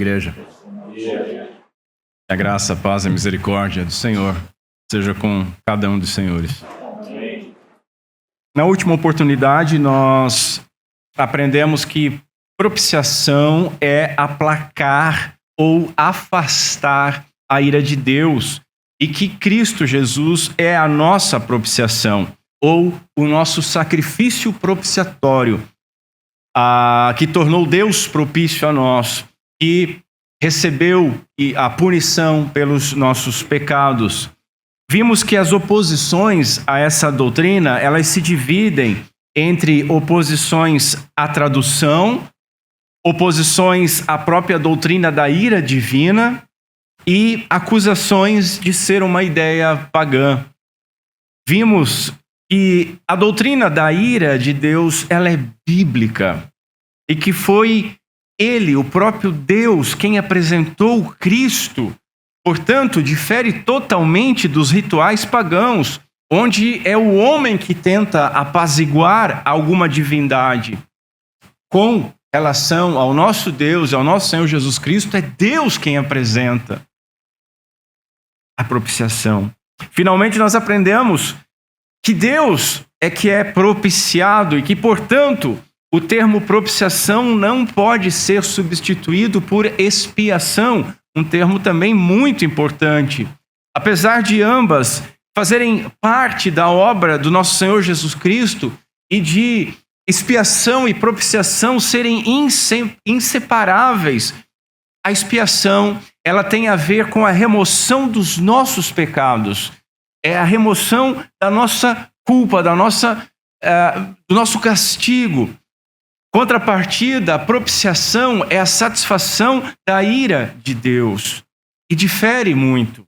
igreja. A graça, a paz e a misericórdia do Senhor seja com cada um dos senhores. Na última oportunidade, nós aprendemos que propiciação é aplacar ou afastar a ira de Deus e que Cristo Jesus é a nossa propiciação ou o nosso sacrifício propiciatório, que tornou Deus propício a nós, que recebeu a punição pelos nossos pecados. Vimos que as oposições a essa doutrina, elas se dividem entre oposições à tradução, oposições à própria doutrina da ira divina e acusações de ser uma ideia pagã. Vimos que a doutrina da ira de Deus, ela é bíblica e que foi Ele, o próprio Deus, quem apresentou Cristo. Portanto, difere totalmente dos rituais pagãos, onde é o homem que tenta apaziguar alguma divindade. Com relação ao nosso Deus, ao nosso Senhor Jesus Cristo, é Deus quem apresenta a propiciação. Finalmente, nós aprendemos que Deus é que é propiciado e que, portanto, o termo propiciação não pode ser substituído por expiação, um termo também muito importante. Apesar de ambas fazerem parte da obra do nosso Senhor Jesus Cristo e de expiação e propiciação serem inseparáveis, a expiação ela tem a ver com a remoção dos nossos pecados, é a remoção da nossa culpa, do nosso castigo. Contrapartida, a propiciação é a satisfação da ira de Deus. E difere muito.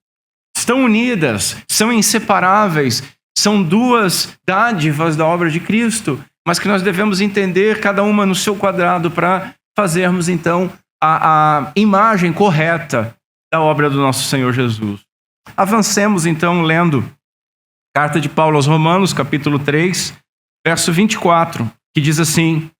Estão unidas, são inseparáveis, são duas dádivas da obra de Cristo, mas que nós devemos entender cada uma no seu quadrado para fazermos então a imagem correta da obra do nosso Senhor Jesus. Avancemos então lendo Carta de Paulo aos Romanos, capítulo 3, verso 24, que diz assim: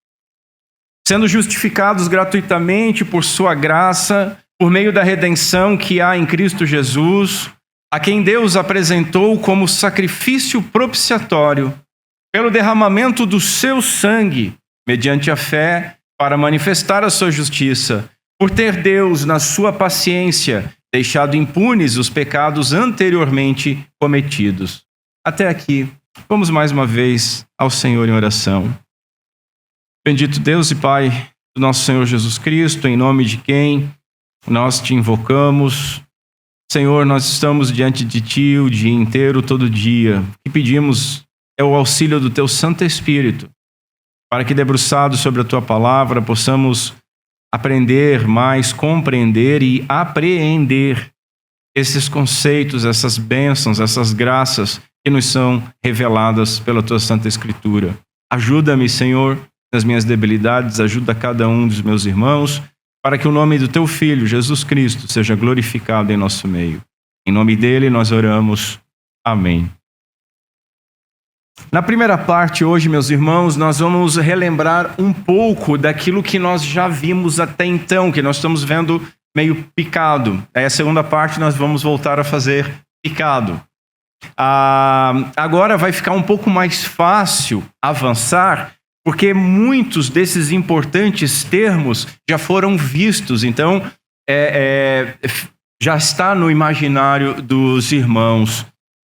sendo justificados gratuitamente por sua graça, por meio da redenção que há em Cristo Jesus, a quem Deus apresentou como sacrifício propiciatório, pelo derramamento do seu sangue, mediante a fé, para manifestar a sua justiça, por ter Deus, na sua paciência, deixado impunes os pecados anteriormente cometidos. Até aqui, vamos mais uma vez ao Senhor em oração. Bendito Deus e Pai do nosso Senhor Jesus Cristo, em nome de quem nós te invocamos. Senhor, nós estamos diante de Ti o dia inteiro, todo dia. O que pedimos é o auxílio do Teu Santo Espírito, para que, debruçados sobre a Tua palavra, possamos aprender mais, compreender e apreender esses conceitos, essas bênçãos, essas graças que nos são reveladas pela Tua Santa Escritura. Ajuda-me, Senhor, nas minhas debilidades, ajuda cada um dos meus irmãos, para que o nome do Teu Filho, Jesus Cristo, seja glorificado em nosso meio. Em nome dele nós oramos. Amém. Na primeira parte hoje, meus irmãos, nós vamos relembrar um pouco daquilo que nós já vimos até então, que nós estamos vendo meio picado. Aí a segunda parte nós vamos voltar a fazer picado. Agora vai ficar um pouco mais fácil avançar, porque muitos desses importantes termos já foram vistos, então já está no imaginário dos irmãos.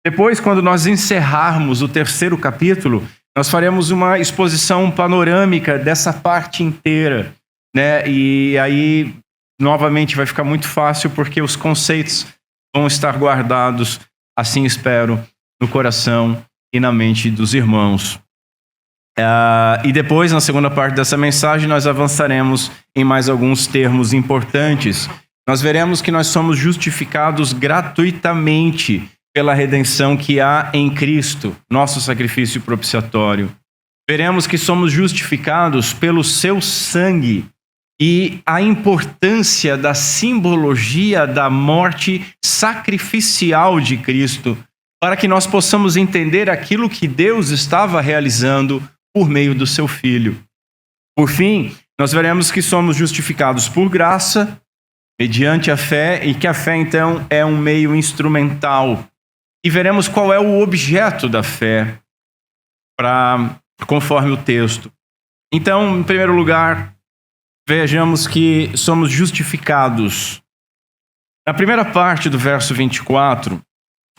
Depois, quando nós encerrarmos o terceiro capítulo, nós faremos uma exposição panorâmica dessa parte inteira, né? E aí, novamente, vai ficar muito fácil, porque os conceitos vão estar guardados, assim espero, no coração e na mente dos irmãos. E depois, na segunda parte dessa mensagem, nós avançaremos em mais alguns termos importantes. Nós veremos que nós somos justificados gratuitamente pela redenção que há em Cristo, nosso sacrifício propiciatório. Veremos que somos justificados pelo seu sangue e a importância da simbologia da morte sacrificial de Cristo, para que nós possamos entender aquilo que Deus estava realizando por meio do seu Filho. Por fim, nós veremos que somos justificados por graça mediante a fé, e que a fé, então, é um meio instrumental. E veremos qual é o objeto da fé, conforme o texto. Então, em primeiro lugar, vejamos que somos justificados. Na primeira parte do verso 24,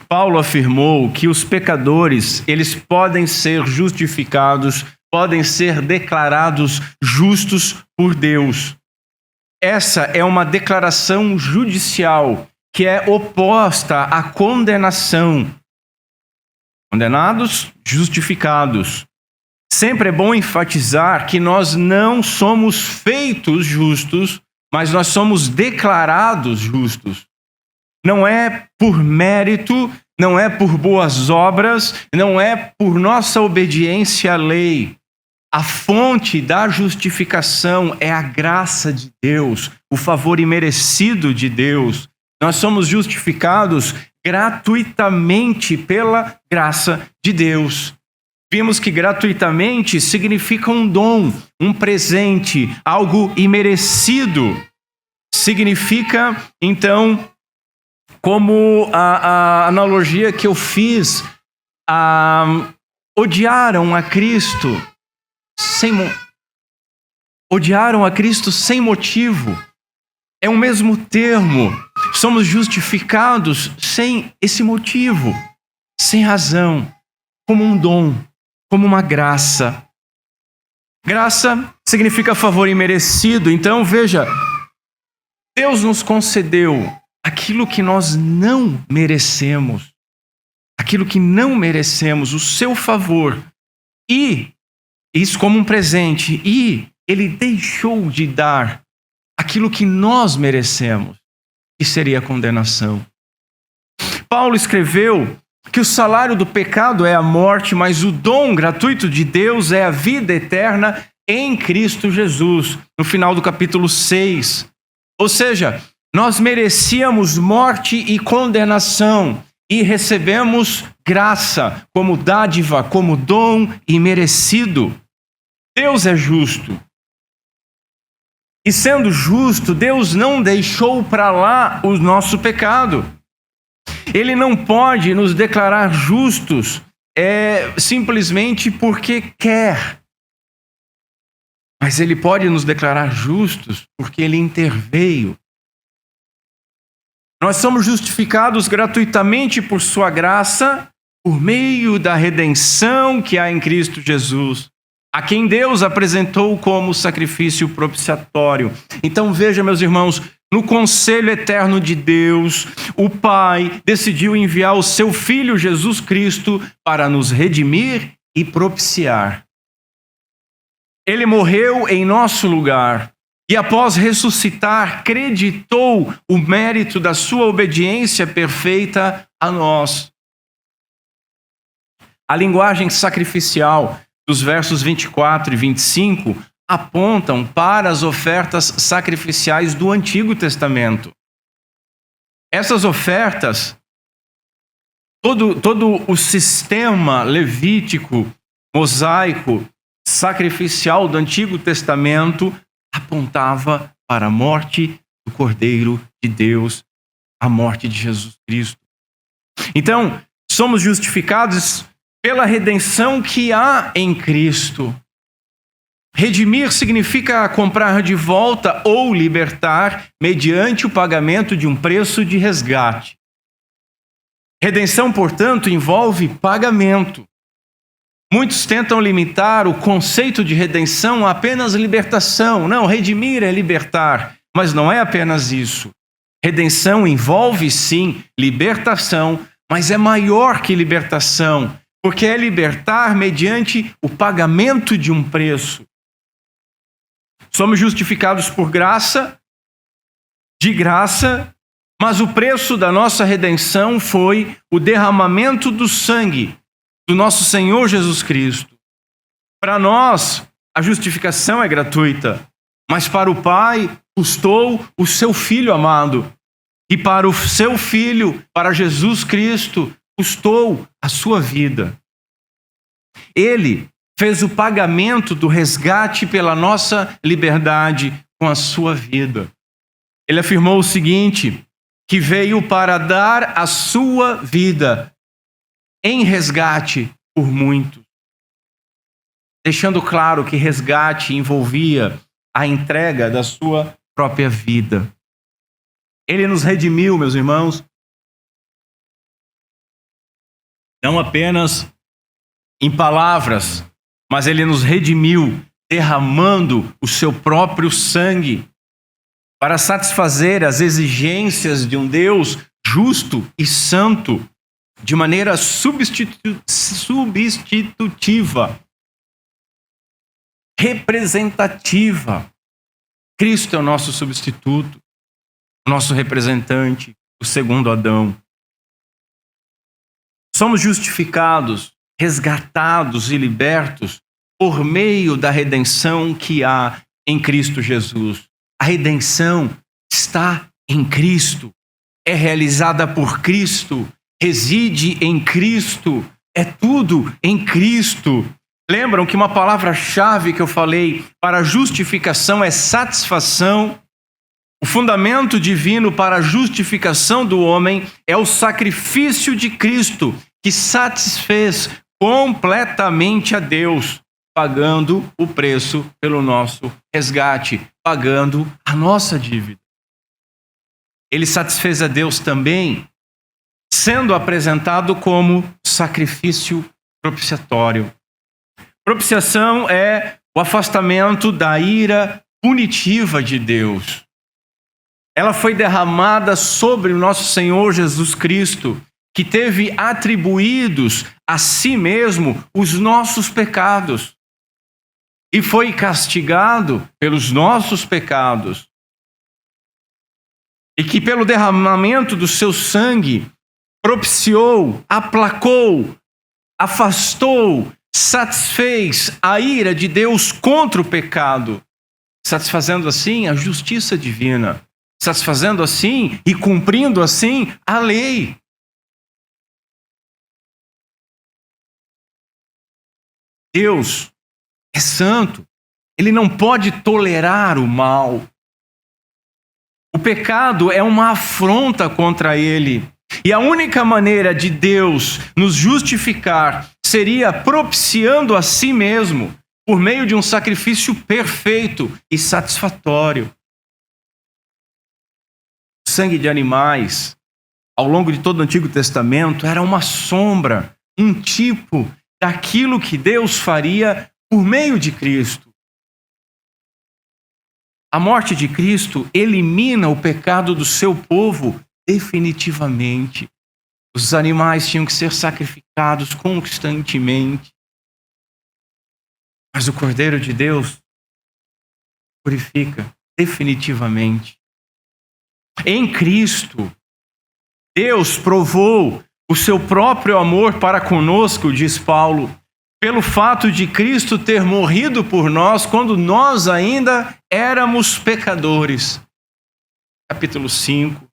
Paulo afirmou que os pecadores, eles podem ser justificados, podem ser declarados justos por Deus. Essa é uma declaração judicial que é oposta à condenação. Condenados, justificados. Sempre é bom enfatizar que nós não somos feitos justos, mas nós somos declarados justos. Não é por mérito, não é por boas obras, não é por nossa obediência à lei. A fonte da justificação é a graça de Deus, o favor imerecido de Deus. Nós somos justificados gratuitamente pela graça de Deus. Vimos que gratuitamente significa um dom, um presente, algo imerecido. Significa, então, como a analogia que eu fiz, odiaram a Cristo sem motivo. É o mesmo termo. Somos justificados sem esse motivo, sem razão, como um dom, como uma graça. Graça significa favor imerecido. Então, veja, Deus nos concedeu aquilo que nós não merecemos. Aquilo que não merecemos, o seu favor. E isso como um presente. E Ele deixou de dar aquilo que nós merecemos, que seria a condenação. Paulo escreveu que o salário do pecado é a morte, mas o dom gratuito de Deus é a vida eterna em Cristo Jesus, no final do capítulo 6. Ou seja, nós merecíamos morte e condenação e recebemos graça como dádiva, como dom imerecido. Deus é justo. E sendo justo, Deus não deixou para lá o nosso pecado. Ele não pode nos declarar justos simplesmente porque quer. Mas Ele pode nos declarar justos porque Ele interveio. Nós somos justificados gratuitamente por sua graça, por meio da redenção que há em Cristo Jesus, a quem Deus apresentou como sacrifício propiciatório. Então veja, meus irmãos, no conselho eterno de Deus, o Pai decidiu enviar o seu Filho Jesus Cristo para nos redimir e propiciar. Ele morreu em nosso lugar e após ressuscitar, creditou o mérito da sua obediência perfeita a nós. A linguagem sacrificial dos versos 24 e 25 apontam para as ofertas sacrificiais do Antigo Testamento. Essas ofertas, todo o sistema levítico, mosaico, sacrificial do Antigo Testamento apontava para a morte do Cordeiro de Deus, a morte de Jesus Cristo. Então, somos justificados pela redenção que há em Cristo. Redimir significa comprar de volta ou libertar mediante o pagamento de um preço de resgate. Redenção, portanto, envolve pagamento. Muitos tentam limitar o conceito de redenção a apenas libertação. Não, redimir é libertar, mas não é apenas isso. Redenção envolve, sim, libertação, mas é maior que libertação, porque é libertar mediante o pagamento de um preço. Somos justificados por graça, de graça, mas o preço da nossa redenção foi o derramamento do sangue do nosso Senhor Jesus Cristo. Para nós, a justificação é gratuita, mas para o Pai custou o seu Filho amado. E para o seu Filho, para Jesus Cristo, custou a sua vida. Ele fez o pagamento do resgate pela nossa liberdade com a sua vida. Ele afirmou o seguinte, que veio para dar a sua vida em resgate por muitos. Deixando claro que resgate envolvia a entrega da sua própria vida. Ele nos redimiu, meus irmãos, não apenas em palavras, mas ele nos redimiu derramando o seu próprio sangue para satisfazer as exigências de um Deus justo e santo de maneira substitutiva, representativa. Cristo é o nosso substituto, o nosso representante, o segundo Adão. Somos justificados, resgatados e libertos por meio da redenção que há em Cristo Jesus. A redenção está em Cristo, é realizada por Cristo, reside em Cristo, é tudo em Cristo. Lembram que uma palavra-chave que eu falei para a justificação é satisfação? O fundamento divino para a justificação do homem é o sacrifício de Cristo, que satisfez completamente a Deus, pagando o preço pelo nosso resgate, pagando a nossa dívida. Ele satisfez a Deus também, sendo apresentado como sacrifício propiciatório. Propiciação é o afastamento da ira punitiva de Deus. Ela foi derramada sobre o nosso Senhor Jesus Cristo, que teve atribuídos a si mesmo os nossos pecados e foi castigado pelos nossos pecados. E que pelo derramamento do seu sangue propiciou, aplacou, afastou, satisfez a ira de Deus contra o pecado, satisfazendo assim a justiça divina, satisfazendo assim e cumprindo assim a lei. Deus é santo, ele não pode tolerar o mal. O pecado é uma afronta contra ele. E a única maneira de Deus nos justificar seria propiciando a si mesmo por meio de um sacrifício perfeito e satisfatório. O sangue de animais, ao longo de todo o Antigo Testamento, era uma sombra, um tipo daquilo que Deus faria por meio de Cristo. A morte de Cristo elimina o pecado do seu povo definitivamente. Os animais tinham que ser sacrificados constantemente. Mas o Cordeiro de Deus purifica definitivamente. Em Cristo, Deus provou o seu próprio amor para conosco, diz Paulo, pelo fato de Cristo ter morrido por nós quando nós ainda éramos pecadores. Capítulo 5.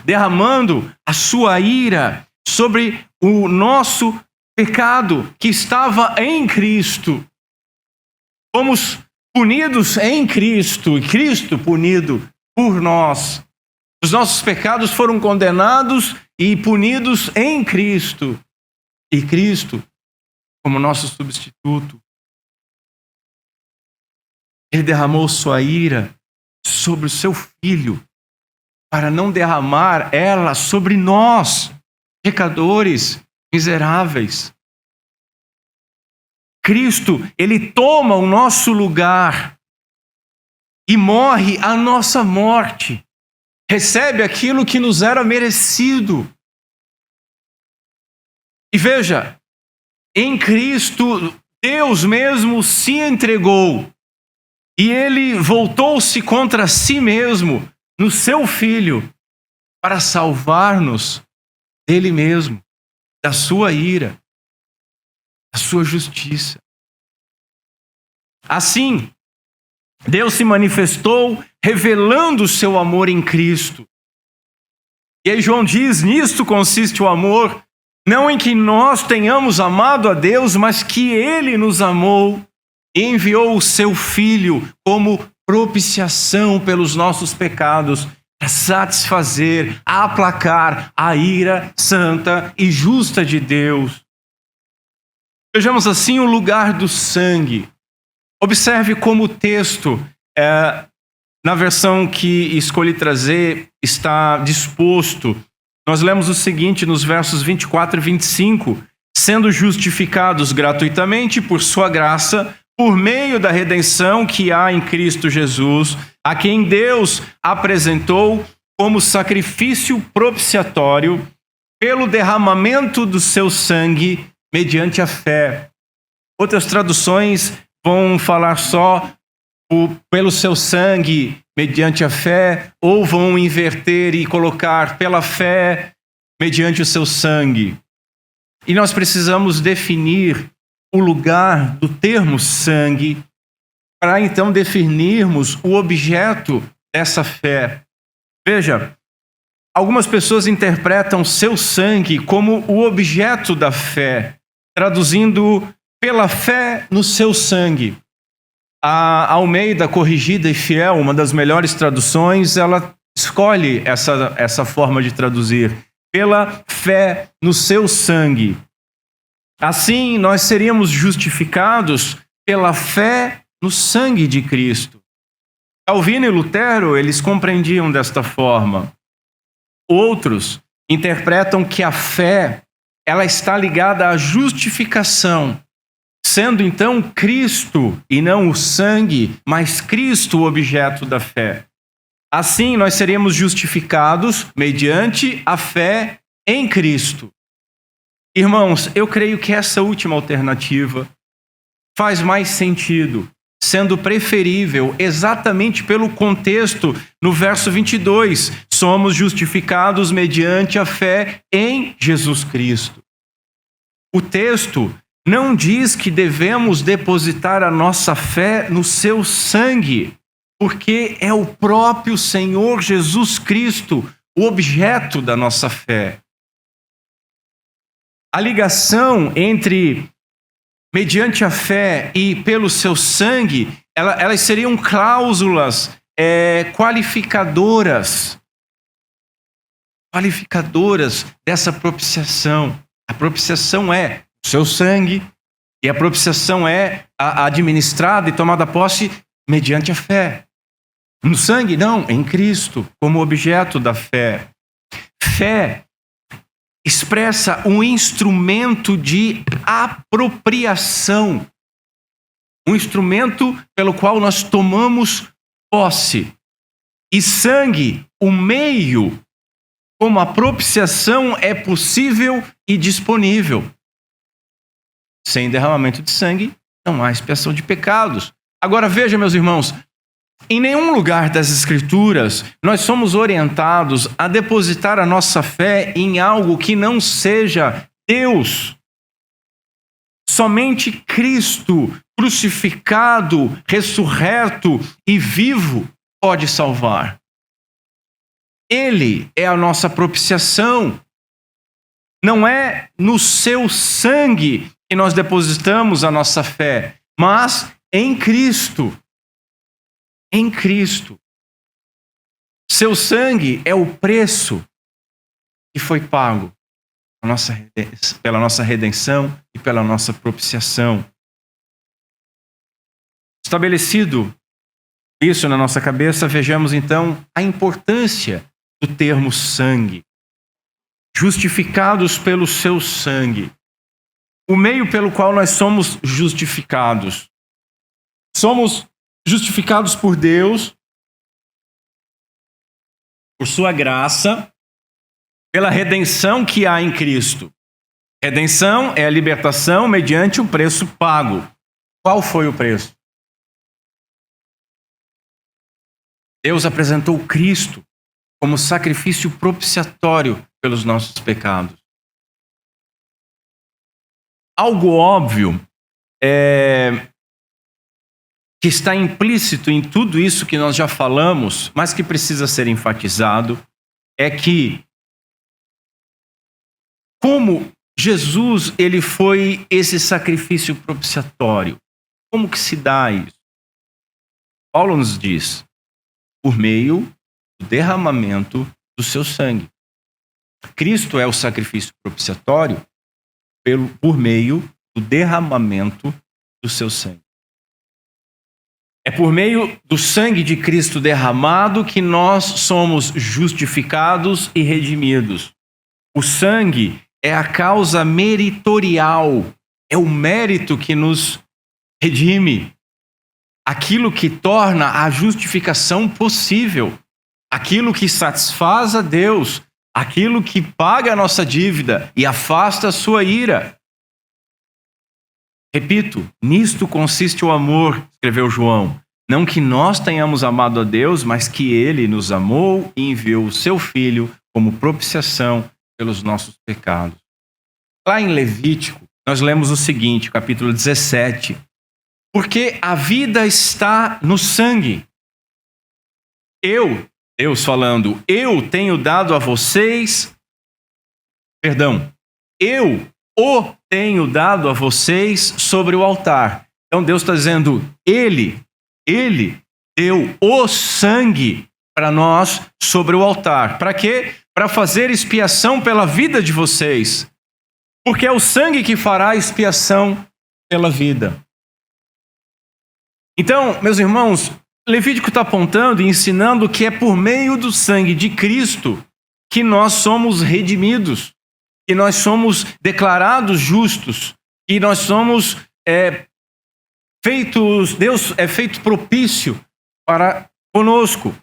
Derramando a sua ira sobre o nosso pecado que estava em Cristo. Fomos punidos em Cristo, e Cristo punido por nós. Os nossos pecados foram condenados e punidos em Cristo. E Cristo, como nosso substituto, ele derramou sua ira sobre o seu Filho, para não derramar ela sobre nós, pecadores, miseráveis. Cristo, ele toma o nosso lugar e morre a nossa morte. Recebe aquilo que nos era merecido. E veja, em Cristo, Deus mesmo se entregou e ele voltou-se contra si mesmo no seu Filho para salvar-nos dele mesmo, da sua ira, da sua justiça. Assim, Deus se manifestou revelando o seu amor em Cristo. E aí João diz, nisto consiste o amor, não em que nós tenhamos amado a Deus, mas que Ele nos amou e enviou o seu Filho como propiciação pelos nossos pecados, para satisfazer, aplacar a ira santa e justa de Deus. Vejamos assim o lugar do sangue. Observe como o texto, na versão que escolhi trazer, está disposto. Nós lemos o seguinte nos versos 24 e 25: sendo justificados gratuitamente por sua graça, por meio da redenção que há em Cristo Jesus, a quem Deus apresentou como sacrifício propiciatório pelo derramamento do seu sangue mediante a fé. Outras traduções vão falar só pelo seu sangue mediante a fé, ou vão inverter e colocar pela fé mediante o seu sangue. E nós precisamos definir o lugar do termo sangue para então definirmos o objeto dessa fé. Veja, algumas pessoas interpretam seu sangue como o objeto da fé, traduzindo pela fé no seu sangue. A Almeida Corrigida e Fiel, uma das melhores traduções, ela escolhe essa forma de traduzir, pela fé no seu sangue. Assim, nós seríamos justificados pela fé no sangue de Cristo. Calvino e Lutero, eles compreendiam desta forma. Outros interpretam que a fé, ela está ligada à justificação, sendo então Cristo, e não o sangue, mas Cristo o objeto da fé. Assim, nós seríamos justificados mediante a fé em Cristo. Irmãos, eu creio que essa última alternativa faz mais sentido, sendo preferível exatamente pelo contexto no verso 22. Somos justificados mediante a fé em Jesus Cristo. O texto não diz que devemos depositar a nossa fé no seu sangue, porque é o próprio Senhor Jesus Cristo o objeto da nossa fé. A ligação entre mediante a fé e pelo seu sangue, elas seriam cláusulas qualificadoras dessa propiciação. A propiciação é o seu sangue, e a propiciação é administrada e tomada posse mediante a fé. No sangue, não, em Cristo, como objeto da fé. Fé expressa um instrumento de apropriação, um instrumento pelo qual nós tomamos posse. E sangue, o meio como a propiciação é possível e disponível. Sem derramamento de sangue, não há expiação de pecados. Agora veja, meus irmãos, em nenhum lugar das Escrituras nós somos orientados a depositar a nossa fé em algo que não seja Deus. Somente Cristo, crucificado, ressurreto e vivo, pode salvar. Ele é a nossa propiciação. Não é no seu sangue que nós depositamos a nossa fé, mas em Cristo. Em Cristo. Seu sangue é o preço que foi pago pela nossa redenção e pela nossa propiciação. Estabelecido isso na nossa cabeça, vejamos então a importância do termo sangue. Justificados pelo seu sangue. O meio pelo qual nós somos justificados. Somos justificados por Deus, por sua graça, pela redenção que há em Cristo. Redenção é a libertação mediante o preço pago. Qual foi o preço? Deus apresentou Cristo como sacrifício propiciatório pelos nossos pecados. Algo óbvio que está implícito em tudo isso que nós já falamos, mas que precisa ser enfatizado, é que como Jesus ele foi esse sacrifício propiciatório, como que se dá isso? Paulo nos diz, por meio do derramamento do seu sangue. Cristo é o sacrifício propiciatório por meio do derramamento do seu sangue. É por meio do sangue de Cristo derramado que nós somos justificados e redimidos. O sangue é a causa meritorial, é o mérito que nos redime, aquilo que torna a justificação possível, aquilo que satisfaz a Deus, aquilo que paga a nossa dívida e afasta a sua ira. Repito, nisto consiste o amor, escreveu João. Não que nós tenhamos amado a Deus, mas que Ele nos amou e enviou o seu Filho como propiciação pelos nossos pecados. Lá em Levítico, nós lemos o seguinte, capítulo 17. Porque a vida está no sangue. Deus falando, eu tenho dado a vocês, eu o tenho dado a vocês sobre o altar. Então Deus está dizendo, Ele deu o sangue para nós sobre o altar. Para quê? Para fazer expiação pela vida de vocês. Porque é o sangue que fará expiação pela vida. Então, meus irmãos, Levítico está apontando e ensinando que é por meio do sangue de Cristo que nós somos redimidos, que nós somos declarados justos, que nós somos Deus é feito propício para conosco.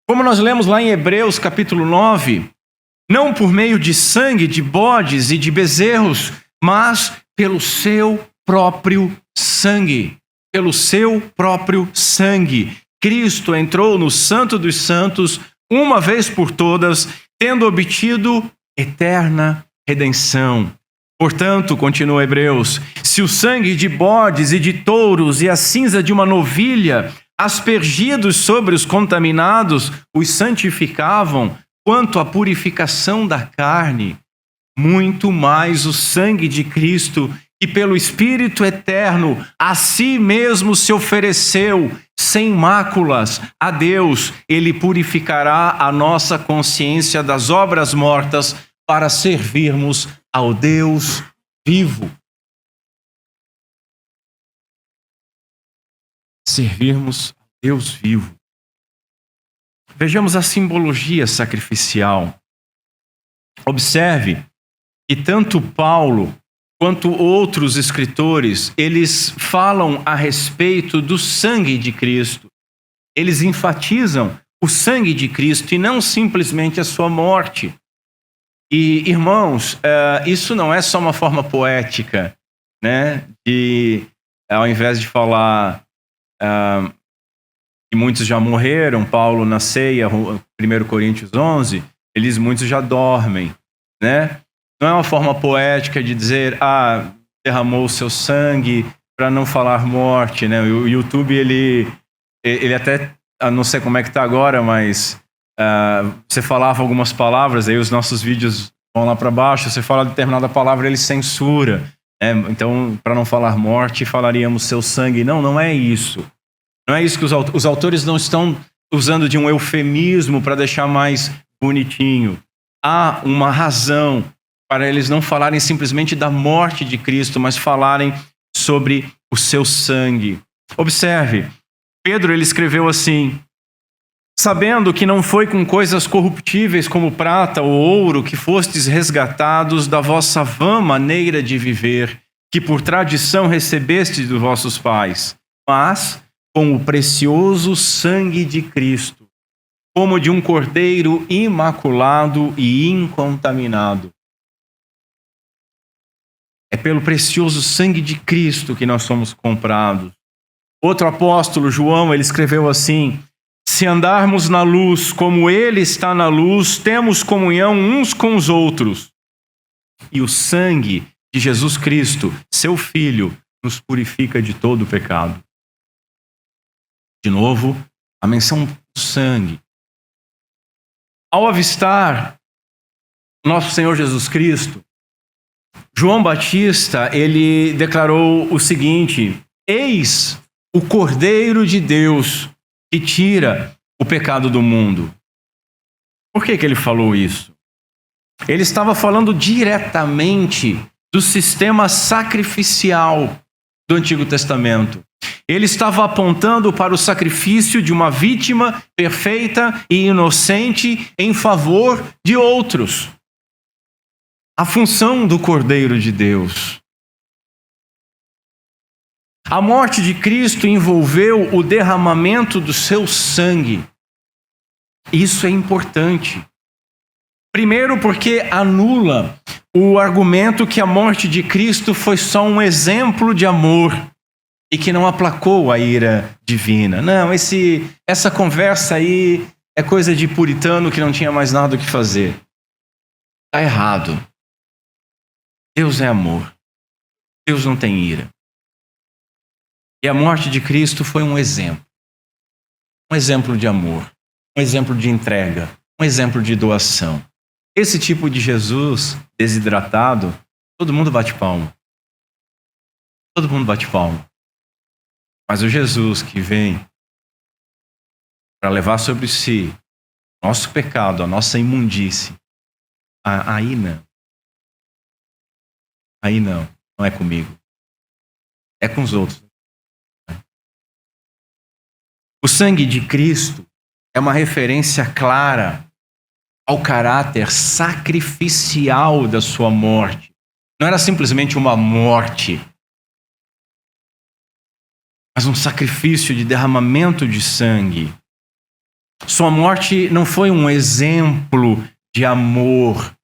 Como nós lemos lá em Hebreus capítulo 9, não por meio de sangue, de bodes e de bezerros, mas pelo seu próprio sangue. Pelo seu próprio sangue. Cristo entrou no Santo dos Santos uma vez por todas, tendo obtido eterna redenção. Portanto, continua Hebreus, se o sangue de bodes e de touros e a cinza de uma novilha, aspergidos sobre os contaminados, os santificavam, quanto à purificação da carne, muito mais o sangue de Cristo, que pelo Espírito eterno a si mesmo se ofereceu, sem máculas, a Deus, Ele purificará a nossa consciência das obras mortas para servirmos ao Deus vivo. Servirmos ao Deus vivo. Vejamos a simbologia sacrificial. Observe que tanto Paulo quanto outros escritores, eles falam a respeito do sangue de Cristo. Eles enfatizam o sangue de Cristo e não simplesmente a sua morte. E, irmãos, isso não é só uma forma poética, né? De, ao invés de falar que muitos já morreram, Paulo na ceia, 1 Coríntios 11, muitos já dormem, né? Não é uma forma poética de dizer, derramou o seu sangue para não falar morte, né? O YouTube, ele até, não sei como é que está agora, mas você falava algumas palavras, aí os nossos vídeos vão lá para baixo, você fala determinada palavra, ele censura. Né? Então, para não falar morte, falaríamos seu sangue. Não é isso. Não é isso que os autores não estão usando de um eufemismo para deixar mais bonitinho. Há uma razão para eles não falarem simplesmente da morte de Cristo, mas falarem sobre o seu sangue. Observe, Pedro ele escreveu assim, sabendo que não foi com coisas corruptíveis como prata ou ouro que fostes resgatados da vossa vã maneira de viver, que por tradição recebestes dos vossos pais, mas com o precioso sangue de Cristo, como de um cordeiro imaculado e incontaminado. É pelo precioso sangue de Cristo que nós somos comprados. Outro apóstolo, João, ele escreveu assim, se andarmos na luz como Ele está na luz, temos comunhão uns com os outros. E o sangue de Jesus Cristo, seu Filho, nos purifica de todo o pecado. De novo, a menção do sangue. Ao avistar nosso Senhor Jesus Cristo, João Batista, ele declarou o seguinte, eis o Cordeiro de Deus que tira o pecado do mundo. Por que ele falou isso? Ele estava falando diretamente do sistema sacrificial do Antigo Testamento. Ele estava apontando para o sacrifício de uma vítima perfeita e inocente em favor de outros. A função do Cordeiro de Deus. A morte de Cristo envolveu o derramamento do seu sangue. Isso é importante. Primeiro, porque anula o argumento que a morte de Cristo foi só um exemplo de amor e que não aplacou a ira divina. Não, essa conversa aí é coisa de puritano que não tinha mais nada o que fazer. Está errado. Deus é amor. Deus não tem ira. E a morte de Cristo foi um exemplo. Um exemplo de amor. Um exemplo de entrega. Um exemplo de doação. Esse tipo de Jesus desidratado, todo mundo bate palma. Todo mundo bate palma. Mas o Jesus que vem para levar sobre si nosso pecado, a nossa imundície, aí não. Aí não. Não é comigo. É com os outros. O sangue de Cristo é uma referência clara ao caráter sacrificial da sua morte. Não era simplesmente uma morte, mas um sacrifício de derramamento de sangue. Sua morte não foi um exemplo de amor,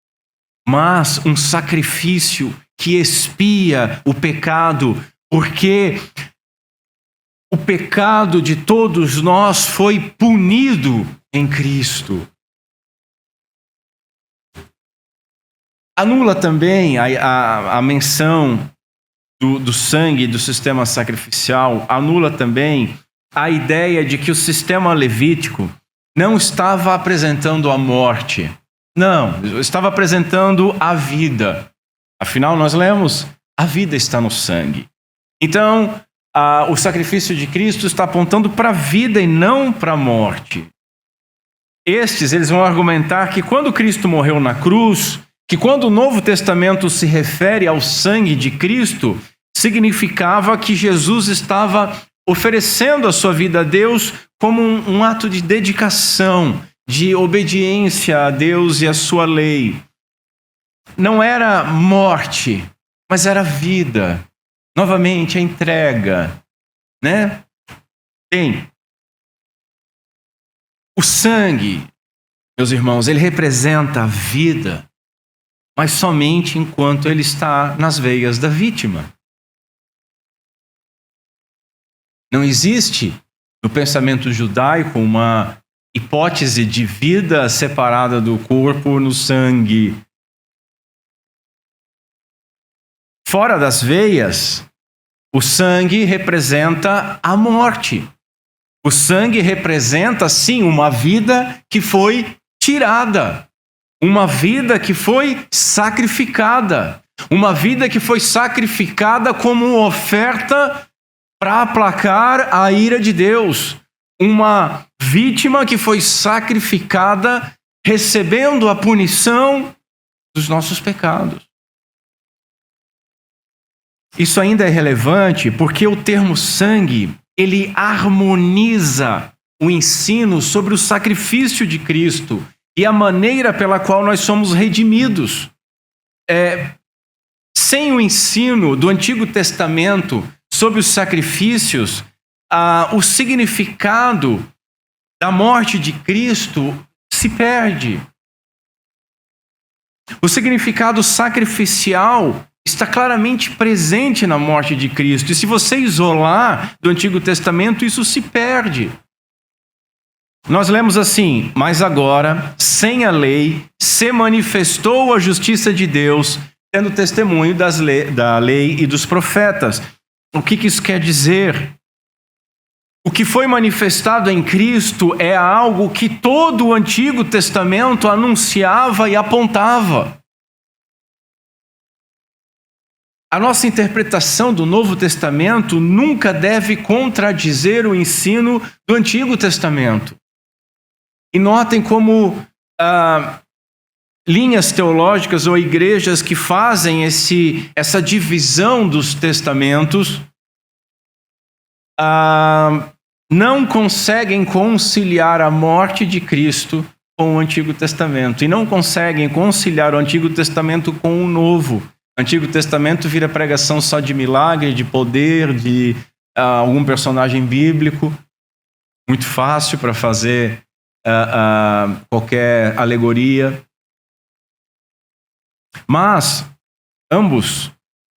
mas um sacrifício que expia o pecado, porque o pecado de todos nós foi punido em Cristo. Anula também a menção do sangue do sistema sacrificial, anula também a ideia de que o sistema levítico não estava apresentando a morte. Não, estava apresentando a vida. Afinal, nós lemos, a vida está no sangue. Então, o sacrifício de Cristo está apontando para a vida e não para a morte. Eles vão argumentar que quando Cristo morreu na cruz, que quando o Novo Testamento se refere ao sangue de Cristo, significava que Jesus estava oferecendo a sua vida a Deus como um ato de dedicação, de obediência a Deus e a sua lei. Não era morte, mas era vida. Novamente, a entrega, né? Bem, o sangue, meus irmãos, ele representa a vida, mas somente enquanto ele está nas veias da vítima. Não existe no pensamento judaico uma hipótese de vida separada do corpo no sangue. Fora das veias, o sangue representa a morte. O sangue representa, sim, uma vida que foi tirada. Uma vida que foi sacrificada. Uma vida que foi sacrificada como oferta para aplacar a ira de Deus. Uma vítima que foi sacrificada recebendo a punição dos nossos pecados. Isso ainda é relevante porque o termo sangue, ele harmoniza o ensino sobre o sacrifício de Cristo e a maneira pela qual nós somos redimidos. Sem o ensino do Antigo Testamento sobre os sacrifícios, o significado da morte de Cristo se perde. O significado sacrificial está claramente presente na morte de Cristo. E se você isolar do Antigo Testamento, isso se perde. Nós lemos assim: mas agora, sem a lei, se manifestou a justiça de Deus, tendo testemunho da lei e dos profetas. O que isso quer dizer? O que foi manifestado em Cristo é algo que todo o Antigo Testamento anunciava e apontava. A nossa interpretação do Novo Testamento nunca deve contradizer o ensino do Antigo Testamento. E notem como linhas teológicas ou igrejas que fazem essa divisão dos testamentos não conseguem conciliar a morte de Cristo com o Antigo Testamento. E não conseguem conciliar o Antigo Testamento com o Novo. O Antigo Testamento vira pregação só de milagre, de poder, de algum personagem bíblico. Muito fácil para fazer qualquer alegoria. Mas ambos,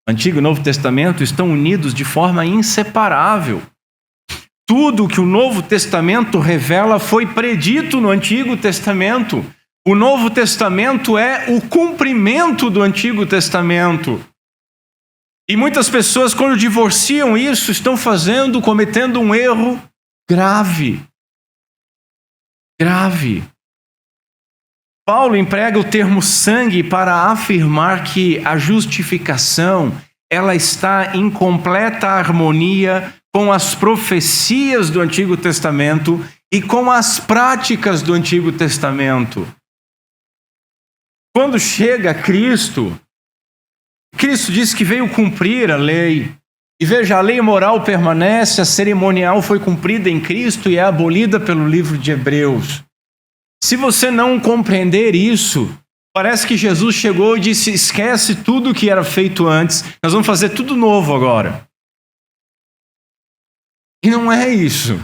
Antigo e Novo Testamento, estão unidos de forma inseparável. Tudo que o Novo Testamento revela foi predito no Antigo Testamento. O Novo Testamento é o cumprimento do Antigo Testamento. E muitas pessoas, quando divorciam isso, estão cometendo um erro grave. Grave. Paulo emprega o termo sangue para afirmar que a justificação, ela está em completa harmonia com as profecias do Antigo Testamento e com as práticas do Antigo Testamento. Quando chega Cristo, Cristo diz que veio cumprir a lei. E veja, a lei moral permanece, a cerimonial foi cumprida em Cristo e é abolida pelo livro de Hebreus. Se você não compreender isso, parece que Jesus chegou e disse: esquece tudo o que era feito antes, nós vamos fazer tudo novo agora. E não é isso.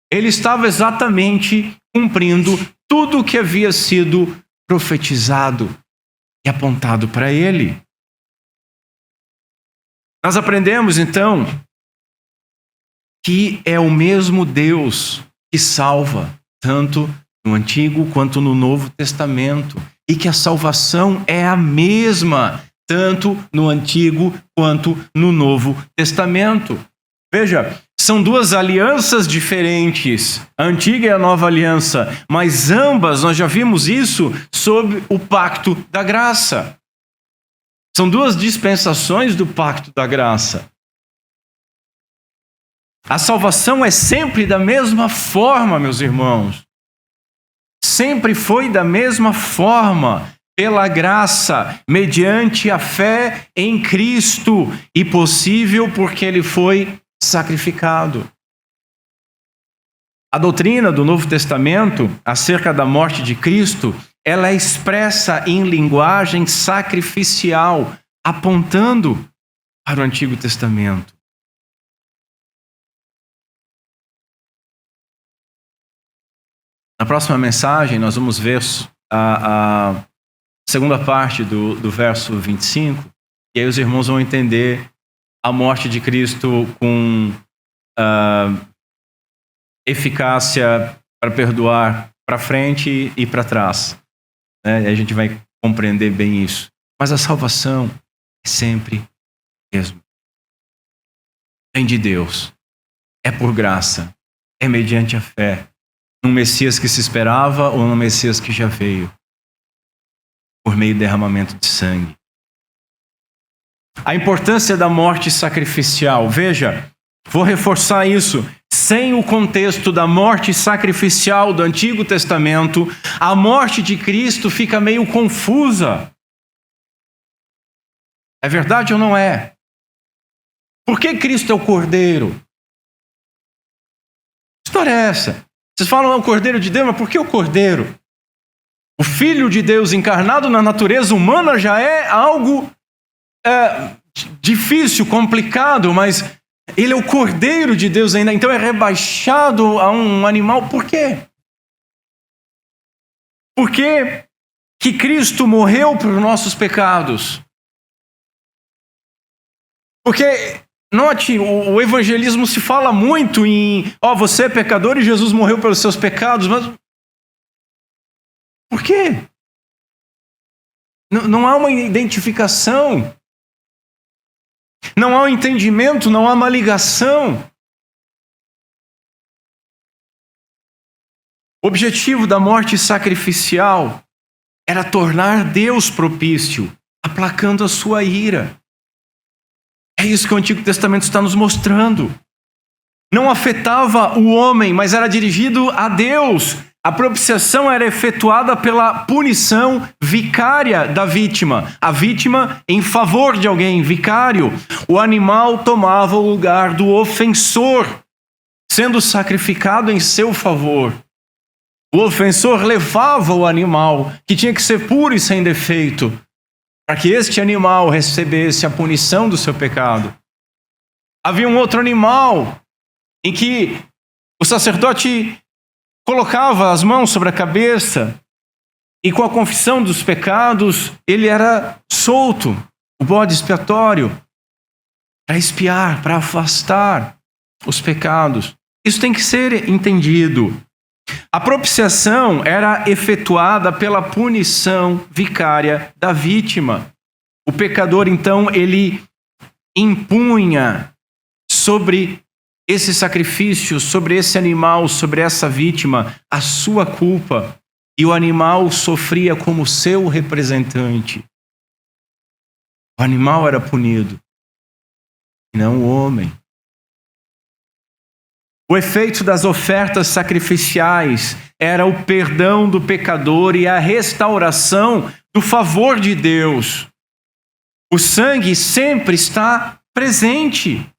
Ele estava exatamente cumprindo tudo o que havia sido profetizado e apontado para ele. Nós aprendemos, então, que é o mesmo Deus que salva, tanto no Antigo quanto no Novo Testamento, e que a salvação é a mesma, tanto no Antigo quanto no Novo Testamento. Veja, são duas alianças diferentes, a antiga e a nova aliança, mas ambas, nós já vimos isso, sob o pacto da graça. São duas dispensações do pacto da graça. A salvação é sempre da mesma forma, meus irmãos. Sempre foi da mesma forma, pela graça, mediante a fé em Cristo, e possível porque ele foi sacrificado. A doutrina do Novo Testamento acerca da morte de Cristo, ela é expressa em linguagem sacrificial, apontando para o Antigo Testamento. Na próxima mensagem, nós vamos ver a segunda parte do verso 25, e aí os irmãos vão entender a morte de Cristo com eficácia para perdoar para frente e para trás. E a gente vai compreender bem isso. Mas a salvação é sempre mesmo. Vem de Deus. É por graça. É mediante a fé. Num Messias que se esperava ou num Messias que já veio. Por meio do derramamento de sangue. A importância da morte sacrificial. Veja, vou reforçar isso. Sem o contexto da morte sacrificial do Antigo Testamento, a morte de Cristo fica meio confusa. É verdade ou não é? Por que Cristo é o Cordeiro? Que história é essa? Vocês falam, é o Cordeiro de Deus, mas por que o Cordeiro? O Filho de Deus encarnado na natureza humana já é algo difícil, complicado, mas ele é o Cordeiro de Deus ainda, então é rebaixado a um animal. Por quê? Por que Cristo morreu por nossos pecados? Porque, note, o evangelismo se fala muito em você é pecador e Jesus morreu pelos seus pecados, mas por quê? Não há uma identificação, não há um entendimento, não há uma ligação. O objetivo da morte sacrificial era tornar Deus propício, aplacando a sua ira. É isso que o Antigo Testamento está nos mostrando. Não afetava o homem, mas era dirigido a Deus. A propiciação era efetuada pela punição vicária da vítima. A vítima em favor de alguém, vicário. O animal tomava o lugar do ofensor, sendo sacrificado em seu favor. O ofensor levava o animal, que tinha que ser puro e sem defeito, para que este animal recebesse a punição do seu pecado. Havia um outro animal em que o sacerdote colocava as mãos sobre a cabeça e com a confissão dos pecados ele era solto, o bode expiatório, para expiar, para afastar os pecados. Isso tem que ser entendido. A propiciação era efetuada pela punição vicária da vítima. O pecador, então, ele impunha sobre esse sacrifício, sobre esse animal, sobre essa vítima, a sua culpa, e o animal sofria como seu representante. O animal era punido, e não o homem. O efeito das ofertas sacrificiais era o perdão do pecador e a restauração do favor de Deus. O sangue sempre está presente.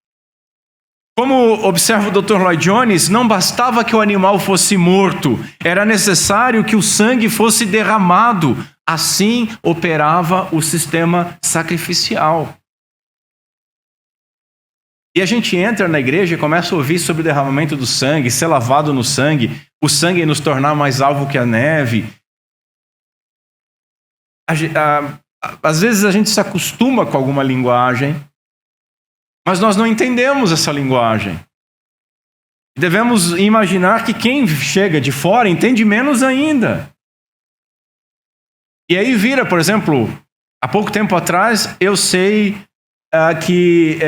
Como observa o Dr. Lloyd Jones, não bastava que o animal fosse morto, era necessário que o sangue fosse derramado. Assim operava o sistema sacrificial. E a gente entra na igreja e começa a ouvir sobre o derramamento do sangue, ser lavado no sangue, o sangue nos tornar mais alvo que a neve. Às vezes a gente se acostuma com alguma linguagem, mas nós não entendemos essa linguagem. Devemos imaginar que quem chega de fora entende menos ainda. E aí vira, por exemplo, há pouco tempo atrás, eu sei que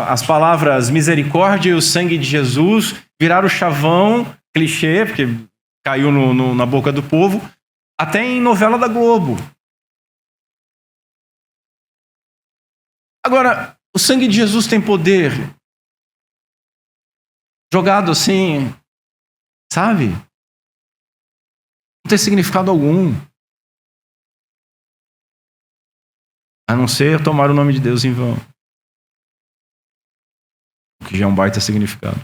as palavras misericórdia e o sangue de Jesus viraram chavão, clichê, porque caiu na boca do povo, até em novela da Globo. Agora, o sangue de Jesus tem poder jogado assim, sabe? Não tem significado algum. A não ser tomar o nome de Deus em vão. O que já é um baita significado.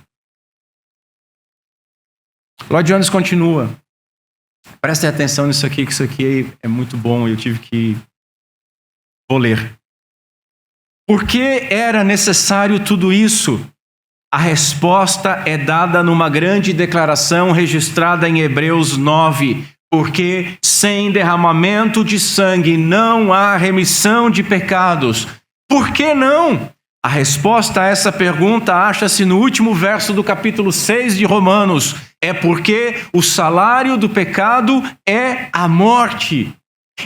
Lloyd Jones continua. Prestem atenção nisso aqui, que isso aqui é muito bom. Eu tive que... Vou ler. Por que era necessário tudo isso? A resposta é dada numa grande declaração registrada em Hebreus 9. Porque sem derramamento de sangue não há remissão de pecados. Por que não? A resposta a essa pergunta acha-se no último verso do capítulo 6 de Romanos. É porque o salário do pecado é a morte.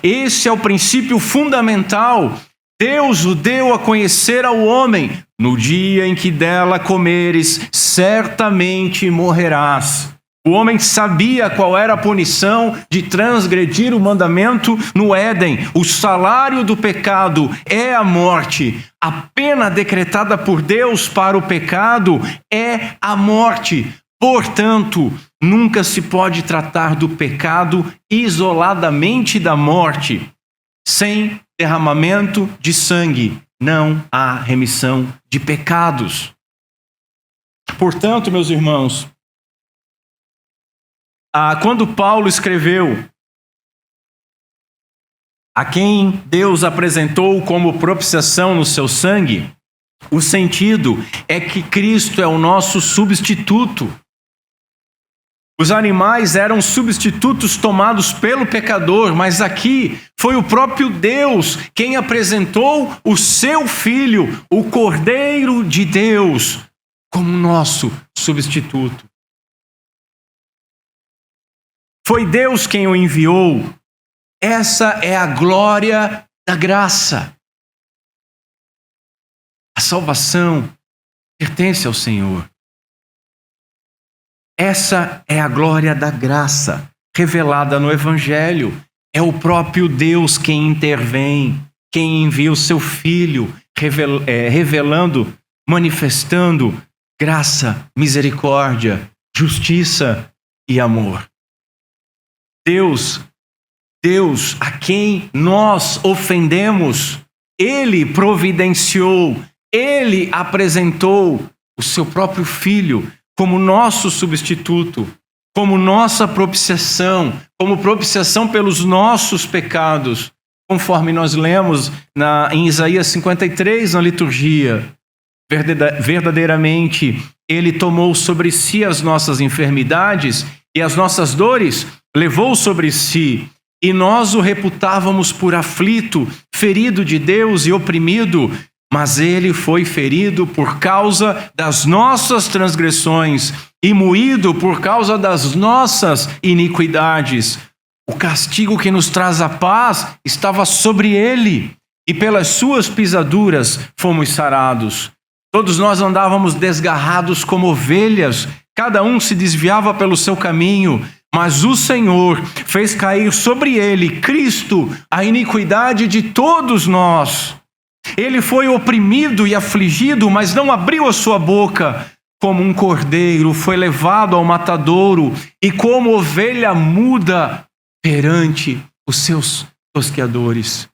Esse é o princípio fundamental. Deus o deu a conhecer ao homem. No dia em que dela comeres, certamente morrerás. O homem sabia qual era a punição de transgredir o mandamento no Éden. O salário do pecado é a morte. A pena decretada por Deus para o pecado é a morte. Portanto, nunca se pode tratar do pecado isoladamente da morte. Sem derramamento de sangue, não há remissão de pecados. Portanto, meus irmãos, quando Paulo escreveu a quem Deus apresentou como propiciação no seu sangue, o sentido é que Cristo é o nosso substituto. Os animais eram substitutos tomados pelo pecador, mas aqui foi o próprio Deus quem apresentou o seu Filho, o Cordeiro de Deus, como nosso substituto. Foi Deus quem o enviou. Essa é a glória da graça. A salvação pertence ao Senhor. Essa é a glória da graça revelada no Evangelho. É o próprio Deus quem intervém, quem envia o seu Filho, revelando, manifestando graça, misericórdia, justiça e amor. Deus a quem nós ofendemos, Ele providenciou, Ele apresentou o seu próprio Filho como nosso substituto, como nossa propiciação, como propiciação pelos nossos pecados, conforme nós lemos em Isaías 53, na liturgia. Verdadeiramente, Ele tomou sobre si as nossas enfermidades e as nossas dores levou sobre si, e nós o reputávamos por aflito, ferido de Deus e oprimido, mas Ele foi ferido por causa das nossas transgressões e moído por causa das nossas iniquidades. O castigo que nos traz a paz estava sobre Ele, e pelas suas pisaduras fomos sarados. Todos nós andávamos desgarrados como ovelhas, cada um se desviava pelo seu caminho, mas o Senhor fez cair sobre Ele, Cristo, a iniquidade de todos nós. Ele foi oprimido e afligido, mas não abriu a sua boca. Como um cordeiro foi levado ao matadouro, e como ovelha muda perante os seus tosqueadores.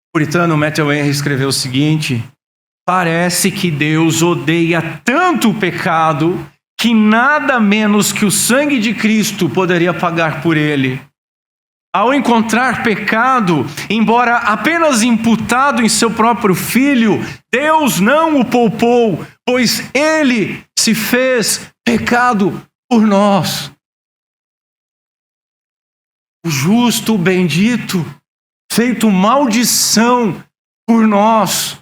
O puritano Matthew Henry escreveu o seguinte: parece que Deus odeia tanto o pecado que nada menos que o sangue de Cristo poderia pagar por ele. Ao encontrar pecado, embora apenas imputado em seu próprio Filho, Deus não o poupou, pois Ele se fez pecado por nós. O justo, o bendito, feito maldição por nós.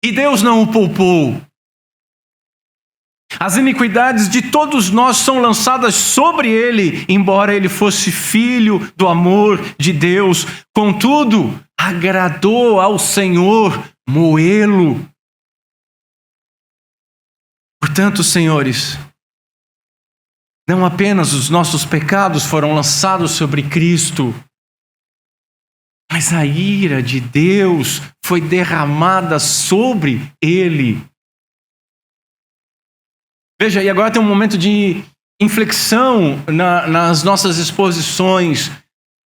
E Deus não o poupou. As iniquidades de todos nós são lançadas sobre Ele, embora Ele fosse filho do amor de Deus. Contudo, agradou ao Senhor moê-lo. Portanto, senhores, não apenas os nossos pecados foram lançados sobre Cristo, mas a ira de Deus foi derramada sobre Ele. Veja, e agora tem um momento de inflexão nas nossas exposições,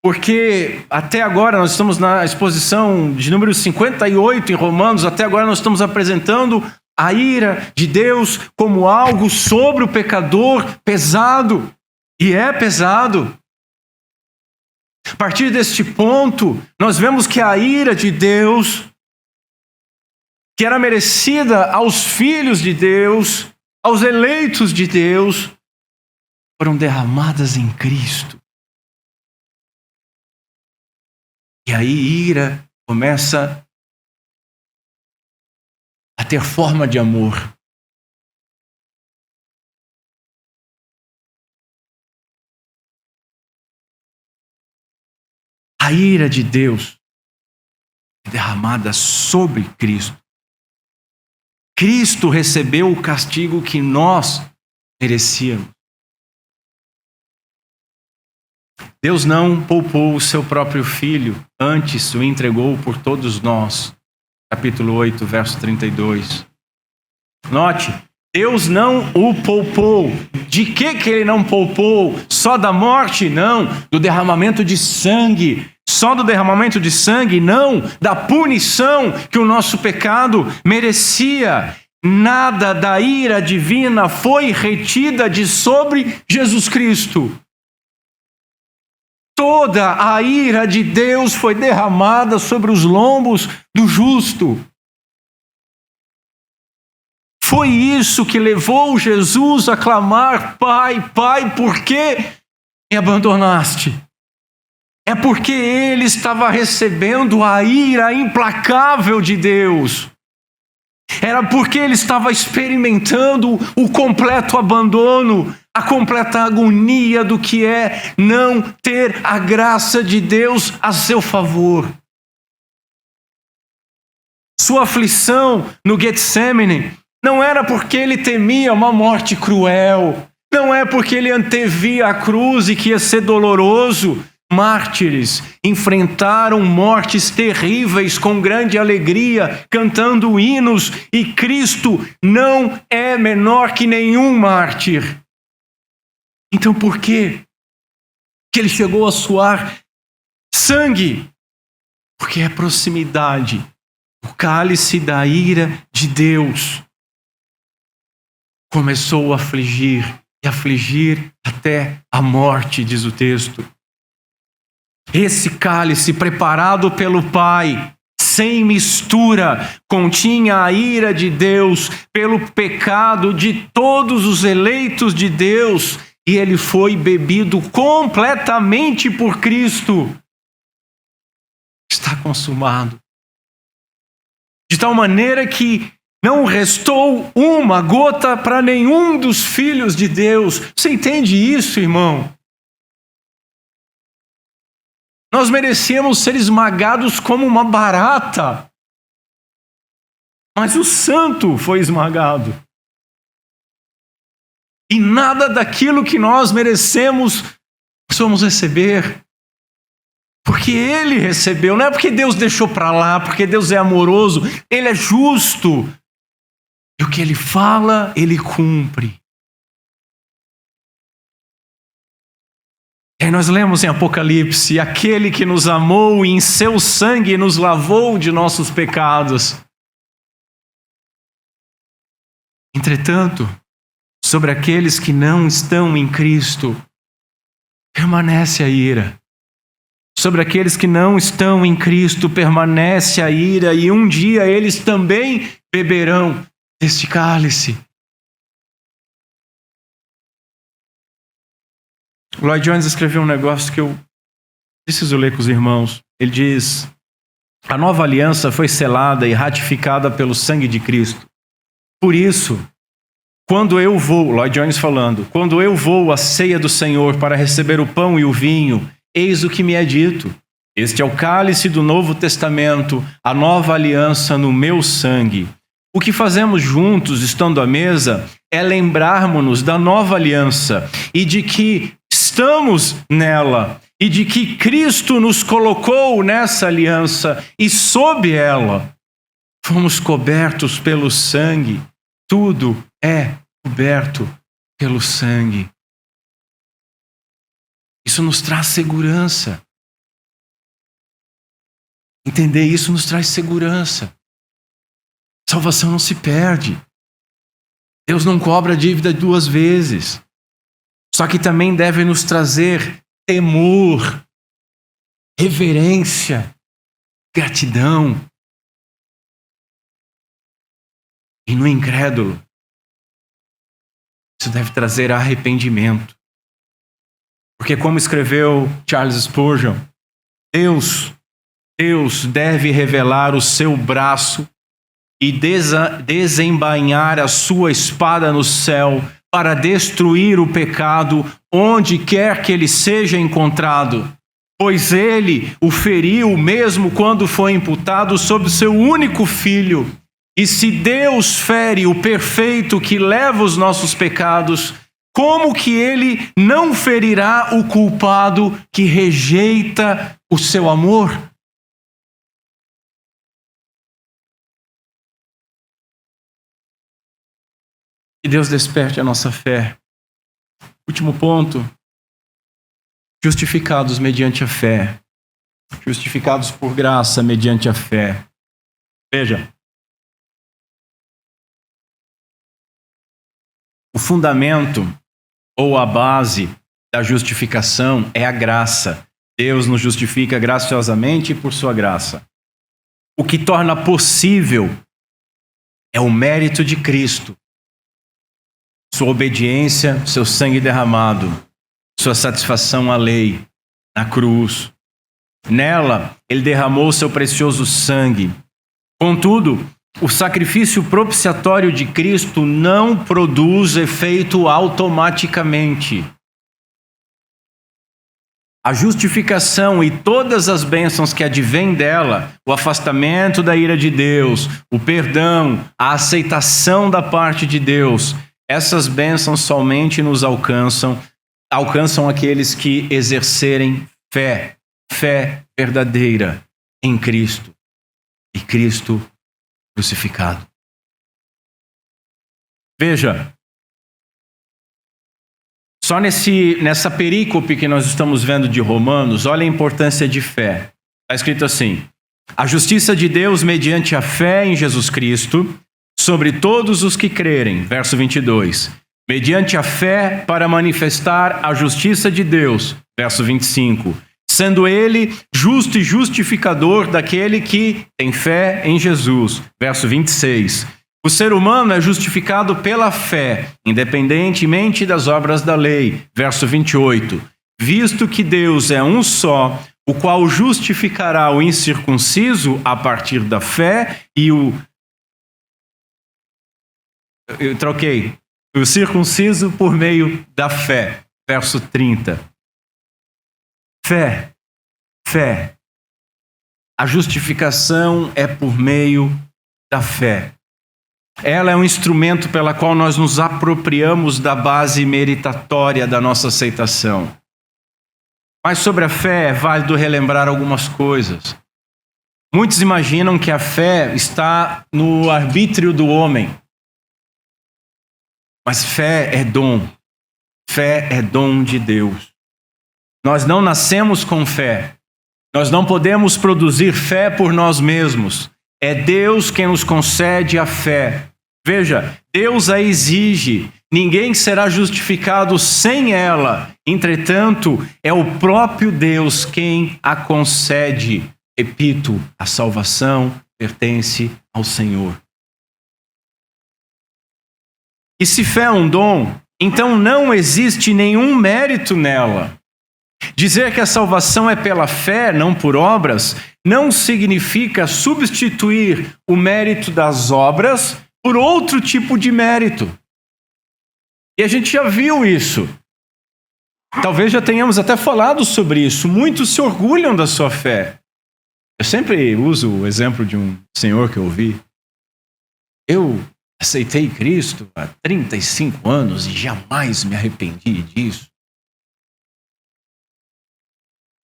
porque até agora nós estamos na exposição de número 58 em Romanos, até agora nós estamos apresentando a ira de Deus como algo sobre o pecador pesado, e é pesado. A partir deste ponto, nós vemos que a ira de Deus, que era merecida aos filhos de Deus, aos eleitos de Deus, foram derramadas em Cristo. E aí ira começa a ter forma de amor. A ira de Deus é derramada sobre Cristo. Cristo recebeu o castigo que nós merecíamos. Deus não poupou o seu próprio Filho, antes o entregou por todos nós. Capítulo 8, verso 32. Note, Deus não o poupou. De que Ele não poupou? Só da morte? Não. Do derramamento de sangue. Só do derramamento de sangue? Não. Da punição que o nosso pecado merecia. Nada da ira divina foi retida de sobre Jesus Cristo. Toda a ira de Deus foi derramada sobre os lombos do justo. Foi isso que levou Jesus a clamar: Pai, Pai, por que me abandonaste? É porque ele estava recebendo a ira implacável de Deus. Era porque ele estava experimentando o completo abandono, a completa agonia do que é não ter a graça de Deus a seu favor. Sua aflição no Getsemane não era porque ele temia uma morte cruel, não é porque ele antevia a cruz e que ia ser doloroso, mártires enfrentaram mortes terríveis com grande alegria, cantando hinos, e Cristo não é menor que nenhum mártir. Então por quê que ele chegou a suar sangue? Porque é proximidade, o cálice da ira de Deus começou a afligir e afligir até a morte, diz o texto. Esse cálice preparado pelo Pai, sem mistura, continha a ira de Deus pelo pecado de todos os eleitos de Deus, e ele foi bebido completamente por Cristo. Está consumado. De tal maneira que não restou uma gota para nenhum dos filhos de Deus. Você entende isso, irmão? Nós merecemos ser esmagados como uma barata. Mas o santo foi esmagado. E nada daquilo que nós merecemos vamos receber. Porque ele recebeu, não é porque Deus deixou para lá, porque Deus é amoroso, ele é justo. E o que ele fala, ele cumpre. E aí nós lemos em Apocalipse, aquele que nos amou e em seu sangue nos lavou de nossos pecados. Entretanto, sobre aqueles que não estão em Cristo, permanece a ira. Sobre aqueles que não estão em Cristo, permanece a ira, e um dia eles também beberão deste cálice. Lloyd Jones escreveu um negócio que eu preciso ler com os irmãos. Ele diz: a nova aliança foi selada e ratificada pelo sangue de Cristo. Por isso, quando eu vou, Lloyd Jones falando, quando eu vou à ceia do Senhor para receber o pão e o vinho, eis o que me é dito: este é o cálice do Novo Testamento, a nova aliança no meu sangue. O que fazemos juntos, estando à mesa, é lembrarmos-nos da nova aliança e de que estamos nela, e de que Cristo nos colocou nessa aliança e sob ela fomos cobertos pelo sangue. Tudo é coberto pelo sangue. Isso nos traz segurança. Entender isso nos traz segurança. Salvação não se perde. Deus não cobra dívida duas vezes. Só que também deve nos trazer temor, reverência, gratidão. E no incrédulo, isso deve trazer arrependimento. Porque como escreveu Charles Spurgeon, Deus deve revelar o seu braço e desembainhar a sua espada no céu para destruir o pecado onde quer que ele seja encontrado. Pois ele o feriu mesmo quando foi imputado sobre o seu único filho. E se Deus fere o perfeito que leva os nossos pecados, como que ele não ferirá o culpado que rejeita o seu amor? Que Deus desperte a nossa fé. Último ponto. Justificados mediante a fé. Justificados por graça mediante a fé. Veja. O fundamento ou a base da justificação é a graça. Deus nos justifica graciosamente por sua graça. O que torna possível é o mérito de Cristo. Sua obediência, seu sangue derramado, sua satisfação à lei, na cruz. Nela, ele derramou seu precioso sangue. Contudo, o sacrifício propiciatório de Cristo não produz efeito automaticamente. A justificação e todas as bênçãos que advêm dela, o afastamento da ira de Deus, o perdão, a aceitação da parte de Deus, essas bênçãos somente nos alcançam aqueles que exercerem Fé verdadeira em Cristo e Cristo crucificado. Veja, só nessa perícope que nós estamos vendo de Romanos, olha a importância de fé. Está escrito assim: a justiça de Deus mediante a fé em Jesus Cristo sobre todos os que crerem. Verso 22. Mediante a fé para manifestar a justiça de Deus. Verso 25. Sendo ele justo e justificador daquele que tem fé em Jesus. Verso 26. O ser humano é justificado pela fé, independentemente das obras da lei. Verso 28. Visto que Deus é um só, o qual justificará o incircunciso a partir da fé e o circunciso por meio da fé. Verso 30. Fé. A justificação é por meio da fé. Ela é um instrumento pela qual nós nos apropriamos da base meritatória da nossa aceitação. Mas sobre a fé é válido relembrar algumas coisas. Muitos imaginam que a fé está no arbítrio do homem. Mas fé é dom. Fé é dom de Deus. Nós não nascemos com fé. Nós não podemos produzir fé por nós mesmos. É Deus quem nos concede a fé. Veja, Deus a exige. Ninguém será justificado sem ela. Entretanto, é o próprio Deus quem a concede. Repito, a salvação pertence ao Senhor. E se fé é um dom, então não existe nenhum mérito nela. Dizer que a salvação é pela fé, não por obras, não significa substituir o mérito das obras por outro tipo de mérito. E a gente já viu isso. Talvez já tenhamos até falado sobre isso. Muitos se orgulham da sua fé. Eu sempre uso o exemplo de um senhor que eu ouvi. Eu aceitei Cristo há 35 anos e jamais me arrependi disso.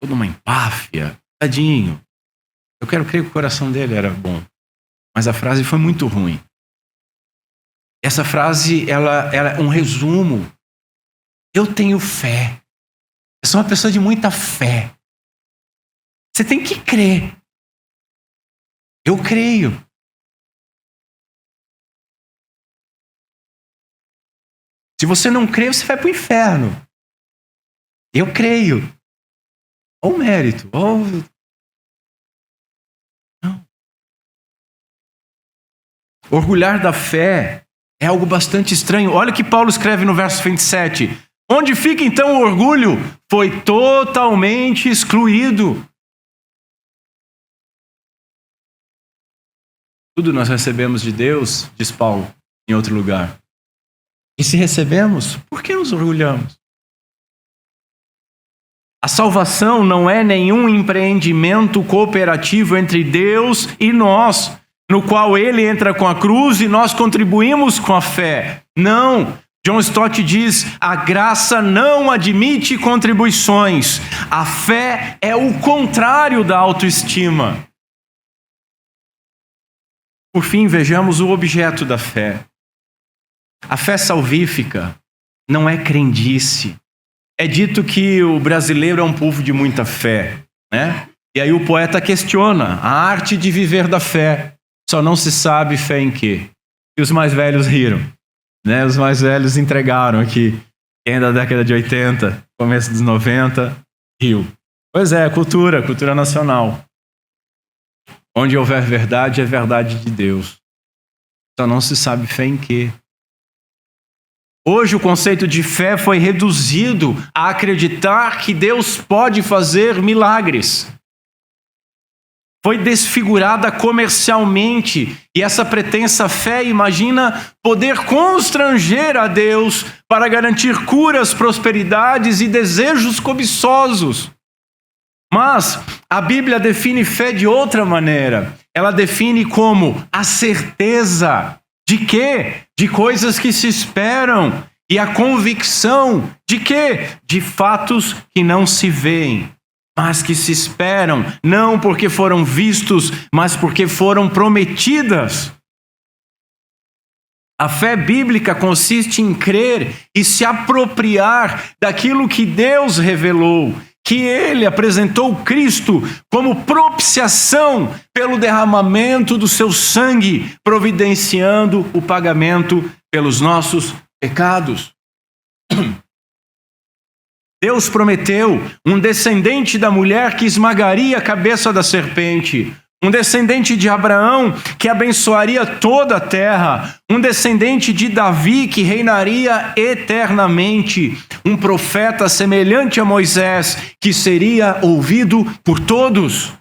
Toda uma empáfia. Tadinho. Eu quero crer que o coração dele era bom. Mas a frase foi muito ruim. Essa frase, ela é um resumo. Eu tenho fé. Eu sou uma pessoa de muita fé. Você tem que crer. Eu creio. Se você não crê, você vai para o inferno. Eu creio. Ou mérito, ou... Não. Orgulhar da fé é algo bastante estranho. Olha o que Paulo escreve no verso 27. Onde fica então o orgulho? Foi totalmente excluído. Tudo nós recebemos de Deus, diz Paulo, em outro lugar. E se recebemos, por que nos orgulhamos? A salvação não é nenhum empreendimento cooperativo entre Deus e nós, no qual ele entra com a cruz e nós contribuímos com a fé. Não. John Stott diz, a graça não admite contribuições. A fé é o contrário da autoestima. Por fim, vejamos o objeto da fé. A fé salvífica não é crendice. É dito que o brasileiro é um povo de muita fé, né? E aí o poeta questiona a arte de viver da fé. Só não se sabe fé em quê. E os mais velhos riram, né? Os mais velhos entregaram aqui. Quem é da década de 80, começo dos 90, riu. Pois é, cultura nacional. Onde houver verdade, é verdade de Deus. Só não se sabe fé em quê. Hoje o conceito de fé foi reduzido a acreditar que Deus pode fazer milagres. Foi desfigurada comercialmente e essa pretensa fé imagina poder constranger a Deus para garantir curas, prosperidades e desejos cobiçosos. Mas a Bíblia define fé de outra maneira. Ela define como a certeza de quê? De coisas que se esperam. E a convicção de quê? De fatos que não se veem. mas que se esperam, não porque foram vistos, mas porque foram prometidas. A fé bíblica consiste em crer e se apropriar daquilo que Deus revelou, que Ele apresentou Cristo como propiciação pelo derramamento do seu sangue, providenciando o pagamento pelos nossos pecados. Deus prometeu um descendente da mulher que esmagaria a cabeça da serpente, um descendente de Abraão que abençoaria toda a terra, um descendente de Davi que reinaria eternamente, um profeta semelhante a Moisés que seria ouvido por todos.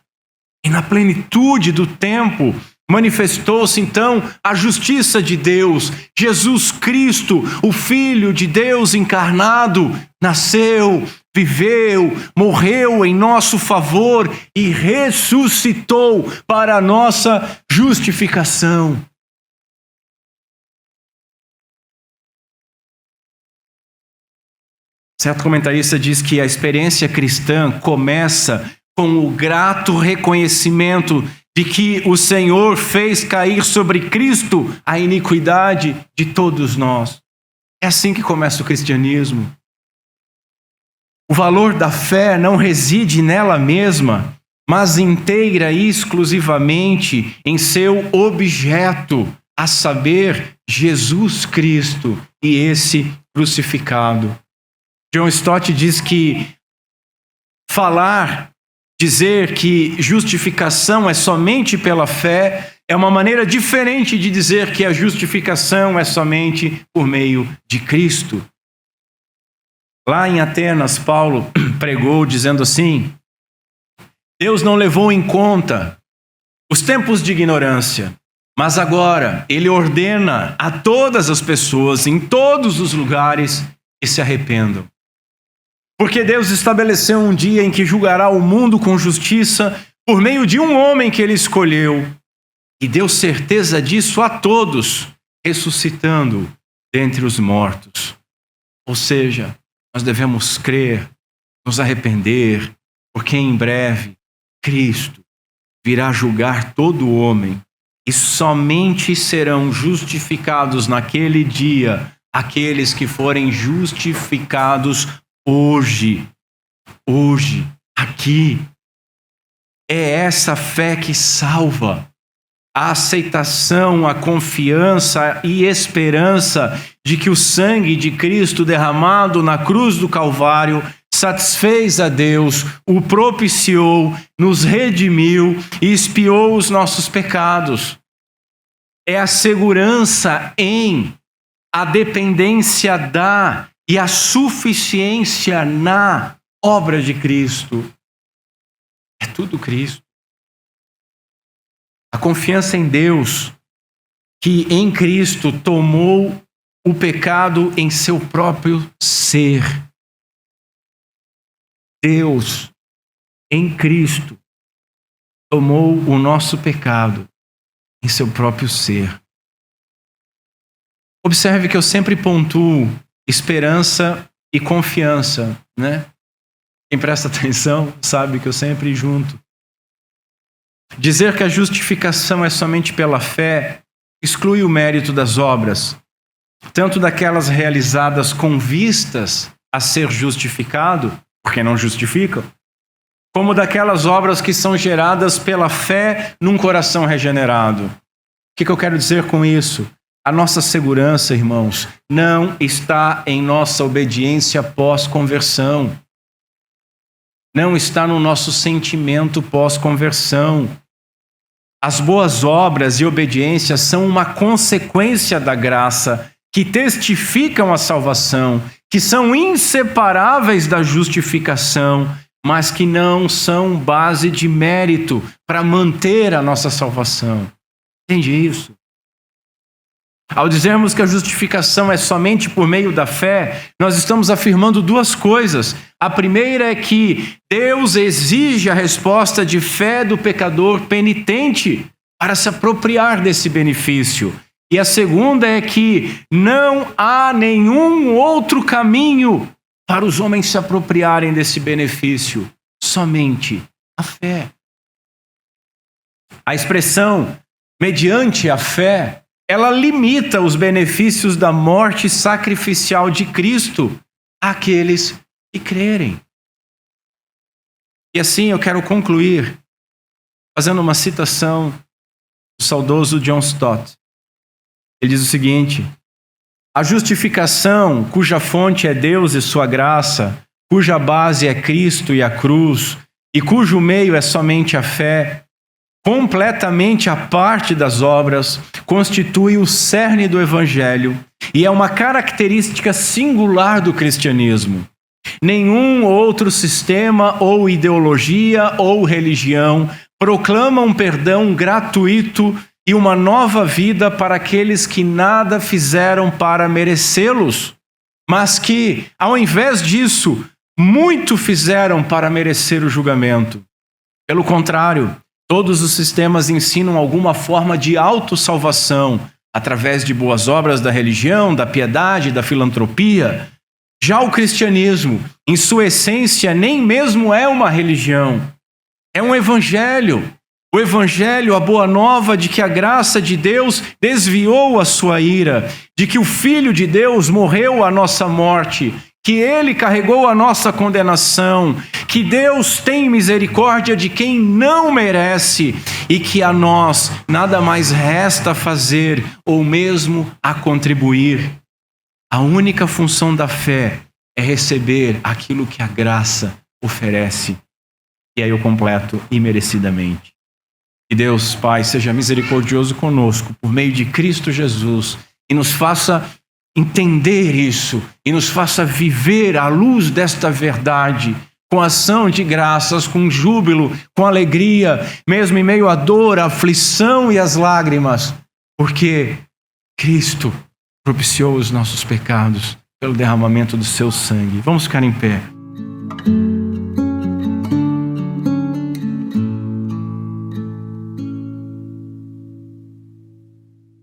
E na plenitude do tempo, manifestou-se então a justiça de Deus. Jesus Cristo, o Filho de Deus encarnado, nasceu, viveu, morreu em nosso favor e ressuscitou para a nossa justificação. Certo comentarista diz que a experiência cristã começa com o grato reconhecimento de que o Senhor fez cair sobre Cristo a iniquidade de todos nós. É assim que começa o cristianismo. O valor da fé não reside nela mesma, mas inteira e exclusivamente em seu objeto, a saber, Jesus Cristo e esse crucificado. John Stott diz que dizer que justificação é somente pela fé é uma maneira diferente de dizer que a justificação é somente por meio de Cristo. Lá em Atenas, Paulo pregou dizendo assim: Deus não levou em conta os tempos de ignorância, mas agora Ele ordena a todas as pessoas, em todos os lugares, que se arrependam. Porque Deus estabeleceu um dia em que julgará o mundo com justiça por meio de um homem que Ele escolheu, e deu certeza disso a todos, ressuscitando dentre os mortos. Ou seja, nós devemos crer, nos arrepender, porque em breve Cristo virá julgar todo homem, e somente serão justificados naquele dia aqueles que forem justificados hoje, aqui. É essa fé que salva. A aceitação, a confiança e esperança de que o sangue de Cristo derramado na cruz do Calvário satisfez a Deus, o propiciou, nos redimiu e expiou os nossos pecados. É a segurança em, a dependência da e a suficiência na obra de Cristo. É tudo Cristo. A confiança em Deus, que em Cristo tomou o pecado em seu próprio ser. Deus, em Cristo, tomou o nosso pecado em seu próprio ser. Observe que eu sempre pontuo esperança e confiança, né? Quem presta atenção sabe que eu sempre junto. Dizer que a justificação é somente pela fé exclui o mérito das obras, tanto daquelas realizadas com vistas a ser justificado, porque não justificam, como daquelas obras que são geradas pela fé num coração regenerado. O que eu quero dizer com isso? A nossa segurança, irmãos, não está em nossa obediência pós-conversão. Não está no nosso sentimento pós-conversão. As boas obras e obediência são uma consequência da graça, que testificam a salvação, que são inseparáveis da justificação, mas que não são base de mérito para manter a nossa salvação. Entende isso? Ao dizermos que a justificação é somente por meio da fé, nós estamos afirmando duas coisas. A primeira é que Deus exige a resposta de fé do pecador penitente para se apropriar desse benefício. E a segunda é que não há nenhum outro caminho para os homens se apropriarem desse benefício, somente a fé. A expressão mediante a fé, ela limita os benefícios da morte sacrificial de Cristo àqueles que crerem. E assim eu quero concluir fazendo uma citação do saudoso John Stott. Ele diz o seguinte: a justificação, cuja fonte é Deus e sua graça, cuja base é Cristo e a cruz, e cujo meio é somente a fé, completamente à parte das obras, constitui o cerne do Evangelho e é uma característica singular do cristianismo. Nenhum outro sistema ou ideologia ou religião proclama um perdão gratuito e uma nova vida para aqueles que nada fizeram para merecê-los, mas que, ao invés disso, muito fizeram para merecer o julgamento. Pelo contrário, todos os sistemas ensinam alguma forma de autossalvação através de boas obras da religião, da piedade, da filantropia. Já o cristianismo, em sua essência, nem mesmo é uma religião. É um evangelho. O evangelho, a boa nova de que a graça de Deus desviou a sua ira, de que o Filho de Deus morreu a nossa morte, que Ele carregou a nossa condenação, que Deus tem misericórdia de quem não merece e que a nós nada mais resta fazer ou mesmo a contribuir. A única função da fé é receber aquilo que a graça oferece, e aí eu completo imerecidamente. Que Deus, Pai, seja misericordioso conosco por meio de Cristo Jesus e nos faça entender isso e nos faça viver à luz desta verdade, com ação de graças, com júbilo, com alegria, mesmo em meio à dor, à aflição e às lágrimas, porque Cristo propiciou os nossos pecados pelo derramamento do seu sangue. Vamos ficar em pé.